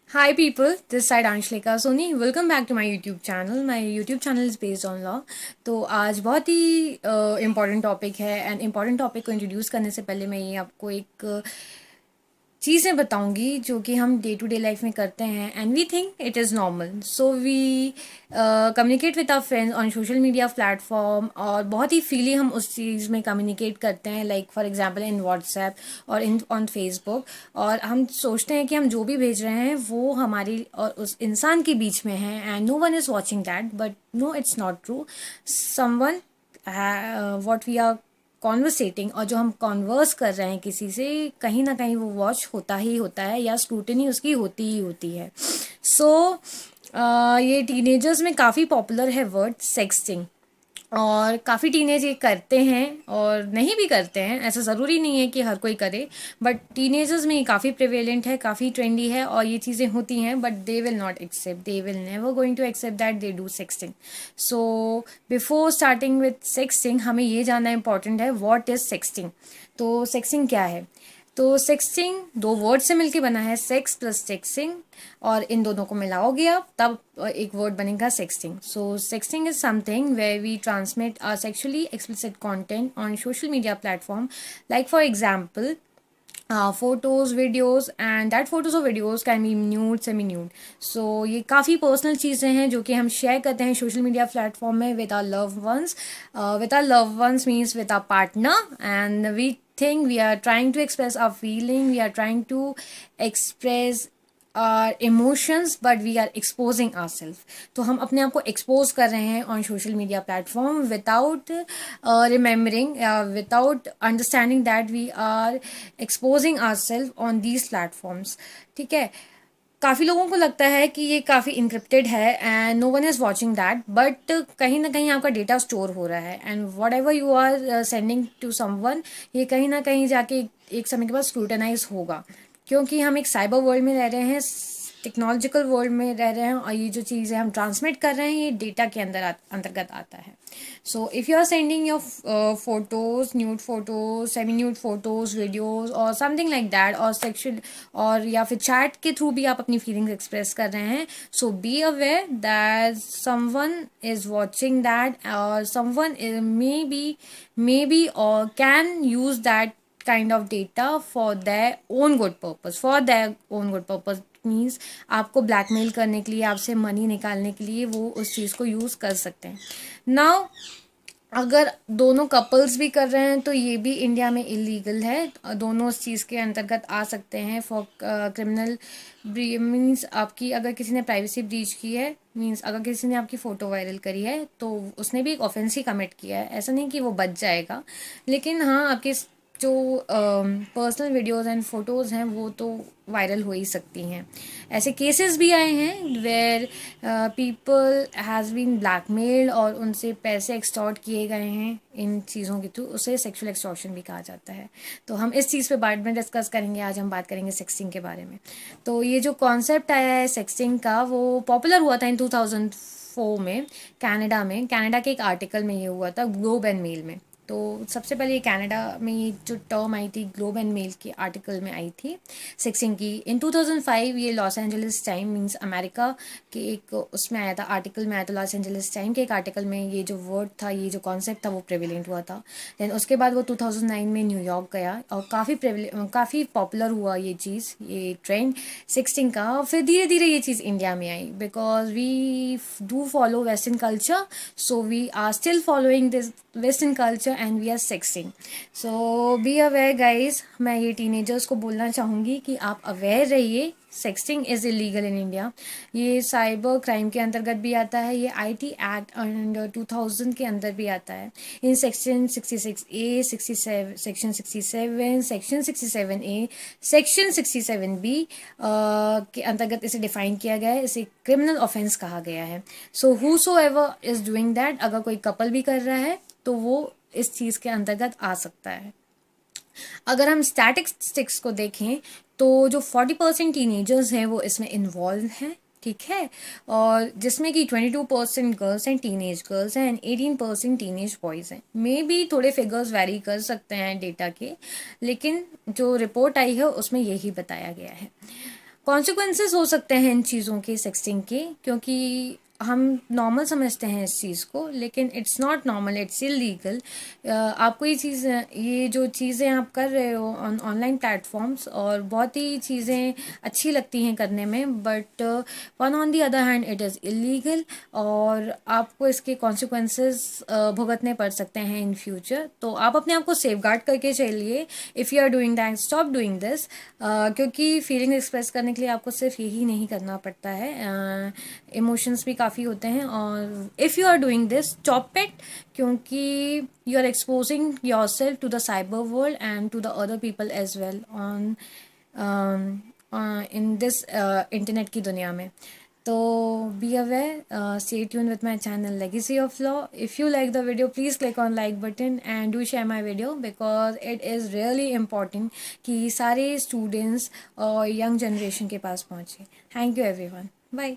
Hi people, this side Anshlika Soni. Welcome back to my YouTube channel. My YouTube channel is based on law. तो आज बहुत ही important topic है and important topic को introduce करने से पहले मैं ये आपको एक चीज़ें बताऊंगी जो कि हम डे टू डे लाइफ में करते हैं and we think it is normal. So we communicate with our friends on social media platform और बहुत ही फ्रीली हम उस चीज़ में कम्युनिकेट करते हैं, like for example in WhatsApp और इन ऑन फेसबुक. और हम सोचते हैं कि हम जो भी भेज रहे हैं वो हमारी और उस इंसान के बीच में है and no one is watching that, but no, it's not true. Someone what we are conversating और जो हम कॉन्वर्स कर रहे हैं किसी से, कहीं ना कहीं वो वॉच होता ही होता है या स्क्रूटनी उसकी होती ही होती है. सो ये टीनेजर्स में काफ़ी पॉपुलर है वर्ड सेक्सटिंग. और काफ़ी टीनेज ये करते हैं और नहीं भी करते हैं, ऐसा ज़रूरी नहीं है कि हर कोई करे, बट टीनेजर्स में ये काफ़ी प्रिवेलेंट है, काफ़ी ट्रेंडी है और ये चीज़ें होती हैं. But they will not accept, they will never going to accept that they do sexting. So before starting with sexting हमें ये जानना इंपॉर्टेंट है व्हाट इज़ सेक्सटिंग. तो सेक्सटिंग क्या है? तो सेक्सटिंग दो वर्ड से मिलके बना है, सेक्स प्लस सेक्सिंग, और इन दोनों को मिलाओगे आप तब एक वर्ड बनेगा sexting. So sexting is something where we transmit or sexually explicit content on social media platform, like for example photos, videos, and that photos or videos can be nude, semi nude. So ये काफ़ी personal चीज़ें हैं जो कि हम share करते हैं social media platform में with our love ones. With our love ones means with our partner, and we think we are trying to express our feeling, we are trying to express our emotions, but we are exposing ourselves. तो हम अपने आप को expose कर रहे हैं on social media platform without remembering, without understanding that we are exposing ourselves on these platforms. ठीक है. काफ़ी लोगों को लगता है कि ये काफ़ी इंक्रिप्टेड है and no one is watching that, but कहीं ना कहीं आपका डेटा स्टोर हो रहा है and whatever you are sending to someone, ये कहीं ना कहीं जाके एक समय के बाद स्क्रूटनाइज होगा, क्योंकि हम एक साइबर वर्ल्ड में रह रहे हैं, टेक्नोलॉजिकल वर्ल्ड में रह रहे हैं और ये जो चीज़ें हम ट्रांसमिट कर रहे हैं ये डेटा के अंतर्गत आता है. So if you are sending your photos, nude photos, semi nude photos, videos और समथिंग लाइक दैट, और सेक्शुअल और या फिर चैट के थ्रू भी आप अपनी फीलिंग्स एक्सप्रेस कर रहे हैं, so be aware that someone is watching that और समवन मे बी और can use that kind of data for their own good purpose, for their own good purpose means आपको blackmail करने के लिए, आपसे मनी निकालने के लिए वो उस चीज़ को यूज़ कर सकते हैं. नाउ अगर दोनों कपल्स भी कर रहे हैं तो ये भी इंडिया में इलीगल है, दोनों उस चीज़ के अंतर्गत आ सकते हैं. फॉर क्रिमिनल मीन्स आपकी अगर किसी ने प्राइवेसी ब्रीच की है, मीन्स अगर किसी ने आपकी फ़ोटो वायरल करी है तो उसने भी एक ऑफेंस ही कमिट किया है. ऐसा नहीं कि वो बच जाएगा, लेकिन हाँ आपके जो पर्सनल वीडियोज़ एंड फोटोज़ हैं वो तो वायरल हो ही सकती हैं. ऐसे केसेस भी आए हैं where people has been blackmailed और उनसे पैसे एक्सटॉर्ट किए गए हैं इन चीज़ों के थ्रू, उसे सेक्सुअल एक्सटॉर्शन भी कहा जाता है. तो हम इस चीज़ पे बाद में डिस्कस करेंगे. आज हम बात करेंगे सेक्सटिंग के बारे में. तो ये जो कॉन्सेप्ट आया है सेक्सटिंग का वो पॉपुलर हुआ था इन 2004 में कनाडा के एक आर्टिकल में ये हुआ था, ग्लोब एंड मेल में. तो सबसे पहले ये कनाडा में ये जो टर्म आई थी ग्लोब एंड मेल के आर्टिकल में आई थी सेक्सिंग की. इन 2005 ये Los Angeles time means America के एक उसमें आया था, आर्टिकल में आया था. लॉस एंजलिस टाइम के एक आर्टिकल में ये जो वर्ड था, ये जो कॉन्सेप्ट था वो प्रेविलेंट हुआ था. देन उसके बाद वो 2009 में न्यूयॉर्क गया और काफ़ी पॉपुलर हुआ ये चीज़, ये ट्रेंड सेक्सटिंग का. फिर धीरे धीरे ये चीज़ इंडिया में आई because we do follow western culture, so we are still following this western culture and we are sexing. So be aware guys. मैं ये टीनेजर्स को बोलना चाहूँगी कि आप अवेयर रहिए, sexting is illegal in India. ये साइबर क्राइम के अंतर्गत भी आता है, ये आईटी एक्ट अंडर 2000 के अंदर भी आता है. In section 66A, 67 section 67, section 67A, section 67B के अंतर्गत इसे डिफाइन किया गया है, इसे क्रिमिनल ऑफेंस कहा गया है. सो हूसो एवर इज़ डूइंग दैट, अगर कोई कपल भी कर रहा है तो वो इस चीज़ के अंतर्गत आ सकता है. अगर हम स्टैटिस्टिक्स को देखें तो जो 40% टीनेजर्स हैं वो इसमें इन्वॉल्व हैं, ठीक है, और जिसमें कि 22% गर्ल्स हैं, टीनेज गर्ल्स हैं, एंड 18% टीनेज बॉयज़ हैं. मे बी थोड़े फिगर्स वैरी कर सकते हैं डेटा के, लेकिन जो रिपोर्ट आई है उसमें यही बताया गया है. कॉन्सिक्वेंसेस हो सकते हैं इन चीज़ों के सेक्सटिंग के, क्योंकि हम नॉर्मल समझते हैं इस चीज़ को, लेकिन it's not normal, it's illegal. आपको ये जो चीज़ें आप कर रहे हो ऑनलाइन प्लेटफॉर्म्स, और बहुत ही चीज़ें अच्छी लगती हैं करने में, but one on the other hand it is illegal, और आपको इसके कॉन्सिक्वेंसेस भुगतने पड़ सकते हैं इन फ्यूचर। तो आप अपने आप को सेफ गार्ड करके चलिए। If you are doing that, stop doing this, क्योंकि फीलिंग एक्सप्रेस करने के लिए आपको सिर्फ यही नहीं करना पड़ता है, इमोशंस भी काफ़ी होते हैं। और if you are doing this, stop it, क्योंकि you are exposing yourself to the cyber world and to the other people as well on in this internet की दुनिया में। तो be aware, stay tuned with my channel Legacy of Law. If you like the video, please click on like button and do share my video, because it is really important कि सारे students और young generation के पास पहुँचे. Thank you everyone. Bye.